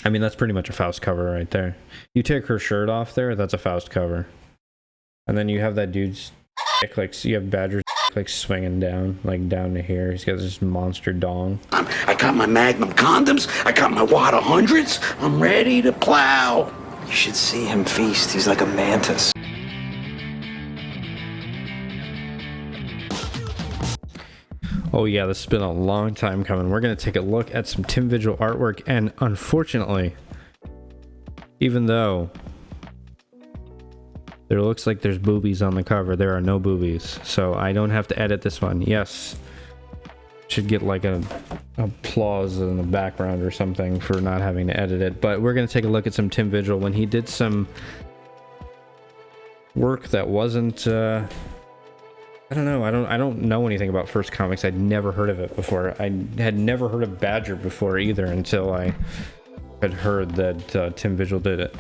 I mean, that's pretty much a Faust cover right there. You take her shirt off there, that's a Faust cover. And then you have that dude's dick, like, so you have Badger's dick, like, swinging down, like, down to here. He's got this monster dong. I got my Magnum condoms. I got my wad of hundreds. I'm ready to plow. You should see him feast. He's like a mantis. Oh yeah, this has been a long time coming. We're going to take a look at some Tim Vigil artwork, and unfortunately, even though there looks like there's boobies on the cover, there are no boobies, so I don't have to edit this one. Yes, should get like an applause in the background or something for not having to edit it, but we're going to take a look at some Tim Vigil when he did some work that wasn't I don't know. I don't know anything about First Comics. I'd never heard of it before. I had never heard of Badger before either until I had heard that Tim Vigil did it.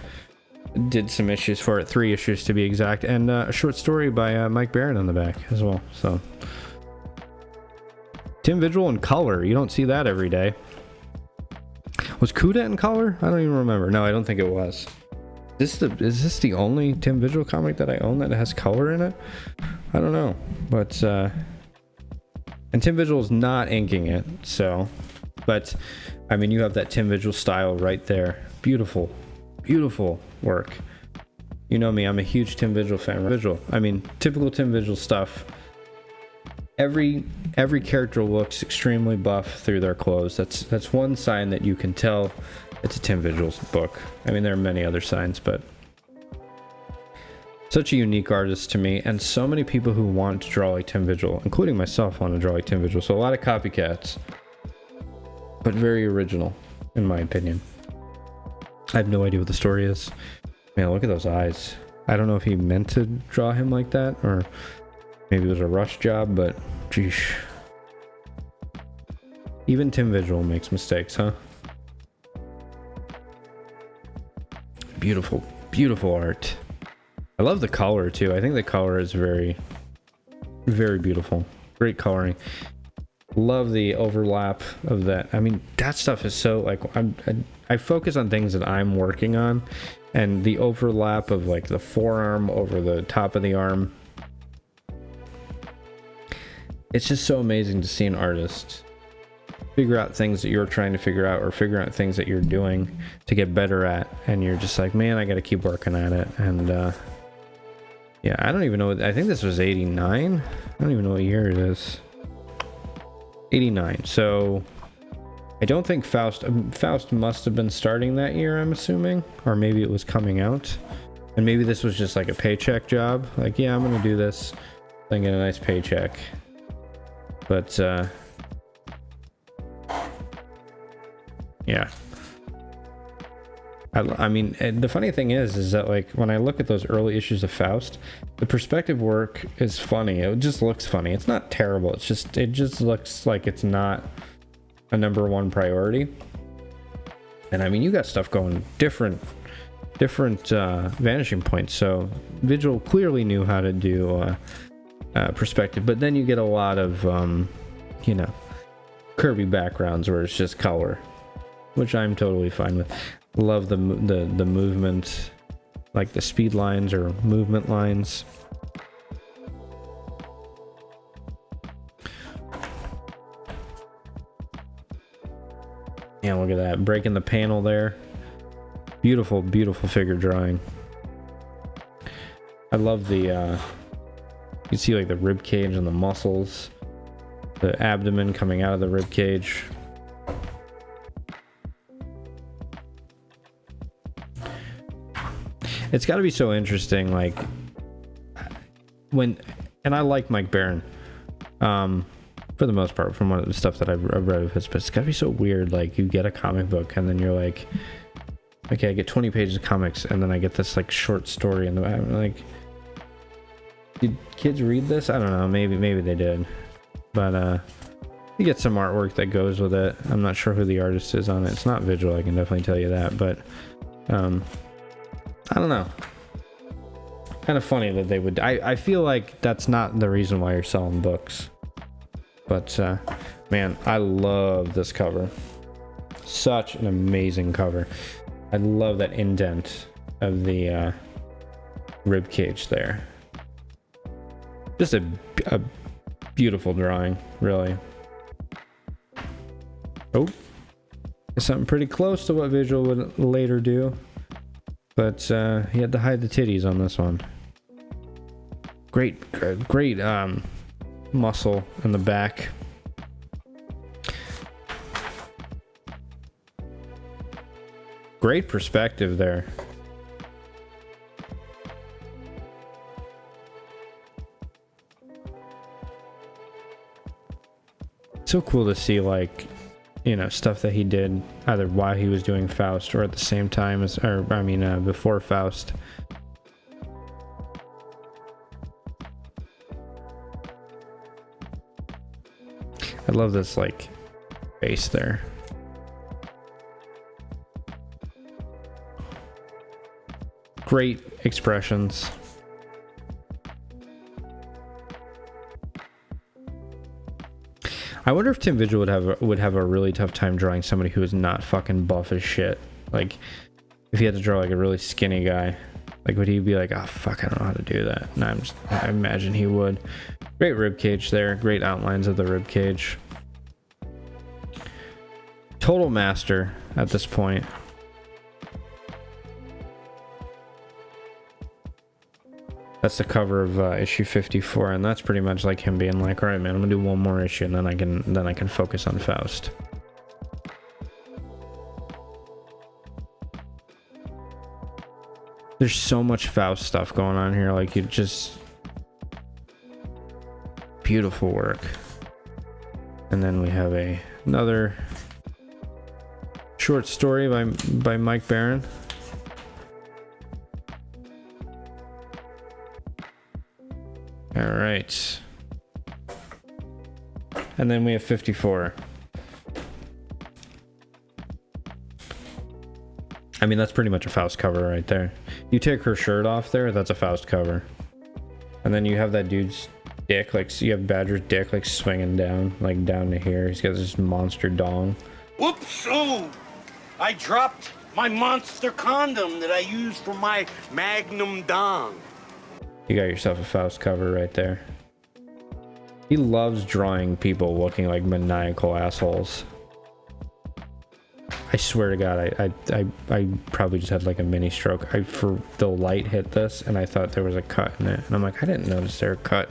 Did some issues for it, 3 issues to be exact, and a short story by Mike Barron on the back as well. So Tim Vigil in color. You don't see that every day. Was Kuda in color? I don't even remember. No, I don't think it was. Is this the only Tim Vigil comic that I own that has color in it? I don't know, but and Tim Vigil is not inking it, so, but I mean, you have that Tim Vigil style right there. Beautiful, beautiful work. You know me, I'm a huge Tim Vigil fan. Vigil, I mean, typical Tim Vigil stuff. Every character looks extremely buff through their clothes. That's one sign that you can tell it's a Tim Vigil's book. I mean, there are many other signs, but such a unique artist to me, and so many people who want to draw like Tim Vigil, including myself, want to draw like Tim Vigil. So a lot of copycats, but very original, in my opinion. I have no idea what the story is. Man, look at those eyes. I don't know if he meant to draw him like that, or maybe it was a rush job, but geesh. Even Tim Vigil makes mistakes, huh? Beautiful, beautiful art. I love the color too. I think the color is very, very beautiful. Great coloring. Love the overlap of that. I mean, that stuff is so like I focus on things that I'm working on, and the overlap of like the forearm over the top of the arm. It's just so amazing to see an artist figure out things that you're trying to figure out, or figure out things that you're doing to get better at, and you're just like, man, I got to keep working at it. And yeah, I don't even know. I think this was 89. I don't even know what year it is. 89. So I don't think Faust must have been starting that year, I'm assuming, or maybe it was coming out, and maybe this was just like a paycheck job. Like, yeah, I'm gonna do this, then get a nice paycheck. But yeah. I mean, the funny thing is that like when I look at those early issues of Faust, the perspective work is funny. It just looks funny. It's not terrible. It just looks like it's not a #1 priority. And I mean, you got stuff going different vanishing points. So Vigil clearly knew how to do perspective, but then you get a lot of you know, Kirby backgrounds where it's just color, which I'm totally fine with. Love the movement, like the speed lines or movement lines. Yeah, look at that, breaking the panel there. Beautiful, beautiful figure drawing. I love the you see like the rib cage and the muscles, the abdomen coming out of the rib cage. It's got to be so interesting, like when, and I like Mike Barron, for the most part, from one of the stuff that I've read of his, but it's got to be so weird. Like you get a comic book and then you're like, okay, I get 20 pages of comics, and then I get this like short story, and I'm like, did kids read this? I don't know. Maybe they did, but you get some artwork that goes with it. I'm not sure who the artist is on it. It's not Vigil, I can definitely tell you that, but I don't know. Kind of funny that they would. I feel like that's not the reason why you're selling books. But man, I love this cover. such an amazing cover. I love that indent of the rib cage there. Just a beautiful drawing, really. Oh, something pretty close to what Visual would later do, but he had to hide the titties on this one. Great muscle in the back. Great perspective there. So cool to see, like, you know, stuff that he did either while he was doing Faust or at the same time as, or I mean, before Faust. I love this, like, face there. Great expressions. I wonder if Tim Vigil would have a really tough time drawing somebody who is not fucking buff as shit. Like, if he had to draw like a really skinny guy, like, would he be like, oh fuck, I don't know how to do that? And I imagine he would. Great rib cage there. Great outlines of the rib cage. Total master at this point. That's the cover of issue 54, and that's pretty much like him being like, all right, man, I'm gonna do one more issue, and then I can focus on Faust. There's so much Faust stuff going on here, like, you just beautiful work. And then we have another short story by Mike Barron. All right. And then we have 54. I mean, that's pretty much a Faust cover right there. You take her shirt off there, that's a Faust cover. And then you have that dude's dick, like, so you have Badger's dick, like, swinging down, like, down to here. He's got this monster dong. Whoops! Oh, I dropped my monster condom that I used for my Magnum Dong. You got yourself a Faust cover right there. He loves drawing people looking like maniacal assholes. I swear to God, I probably just had like a mini stroke. For the light hit this, and I thought there was a cut in it, and I'm like, I didn't notice there a cut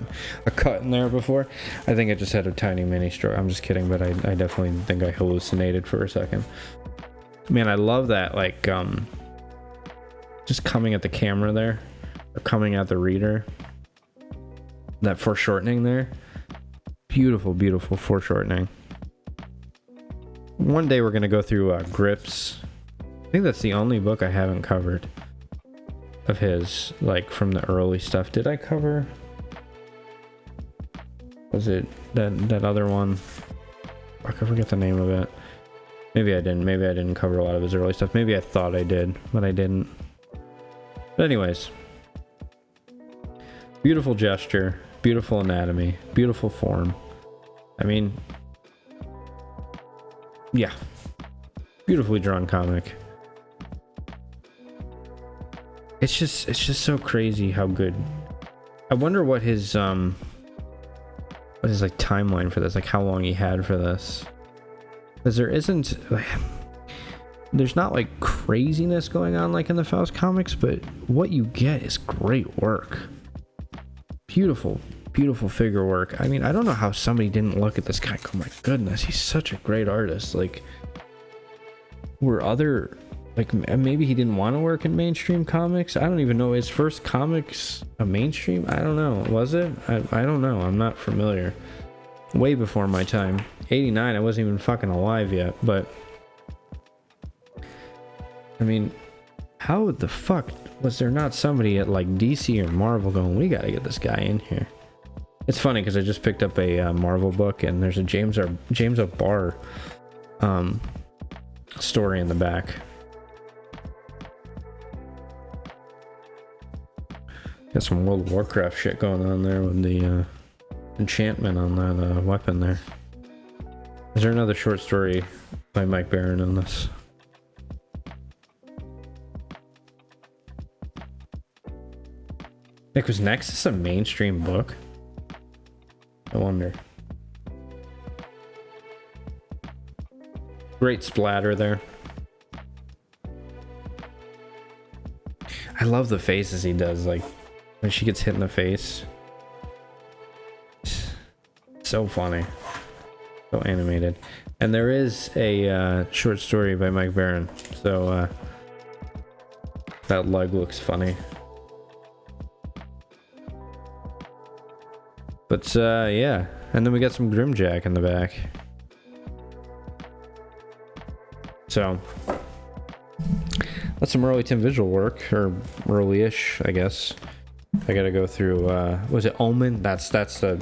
in there before. I think I just had a tiny mini stroke. I'm just kidding, but I definitely think I hallucinated for a second. Man, I love that, like, just coming at the camera there. Or coming at the reader. That foreshortening there. Beautiful, beautiful foreshortening. One day we're going to go through Grips. I think that's the only book I haven't covered of his, like, from the early stuff. Did I cover? Was it that other one? I forget the name of it. Maybe I didn't. Maybe I didn't cover a lot of his early stuff. Maybe I thought I did, but I didn't. But anyways. Beautiful gesture, beautiful anatomy, beautiful form. I mean, yeah, beautifully drawn comic. It's just so crazy how good. I wonder what his like timeline for this, like how long he had for this, because there isn't like, there's not like craziness going on like in the Faust comics, but what you get is great work. Beautiful, beautiful figure work. I mean, I don't know how somebody didn't look at this guy. Oh my goodness, he's such a great artist. Like, were other, like, maybe he didn't want to work in mainstream comics. I don't even know. His first comics a mainstream? I don't know. Was it? I don't know. I'm not familiar. Way before my time. 89, I wasn't even fucking alive yet. But, I mean, how the fuck was there not somebody at like DC or Marvel going, we gotta get this guy in here? It's funny because I just picked up a Marvel book, and there's a James O'Barr story in the back. Got some World of Warcraft shit going on there with the enchantment on that weapon there. Is there another short story by Mike Baron in this. Like, was Nexus a mainstream book? I wonder. Great splatter there. I love the faces he does, like when she gets hit in the face. So funny. So animated. And there is a short story by Mike Baron. So that lug looks funny. But yeah. And then we got some Grimjack in the back. So that's some early Tim Vigil work, or early-ish, I guess. I gotta go through. Was it Omen? That's the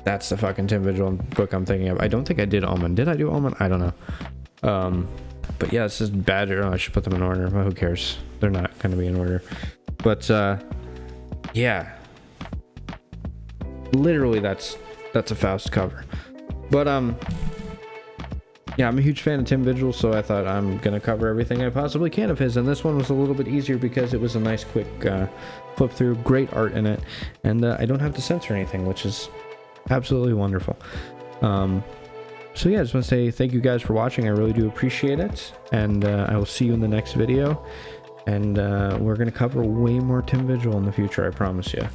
fucking Tim Vigil book I'm thinking of. I don't think I did Omen. Did I do Omen? I don't know. But yeah, this is Badger. Oh, I should put them in order. Well, who cares? They're not gonna be in order. But yeah, literally that's a Faust cover. But yeah, I'm a huge fan of Tim Vigil, so I thought I'm gonna cover everything I possibly can of his, and this one was a little bit easier because it was a nice quick flip through, great art in it, and I don't have to censor anything, which is absolutely wonderful. So yeah, I just want to say thank you guys for watching. I really do appreciate it, and I will see you in the next video, and we're gonna cover way more Tim Vigil in the future, I promise you.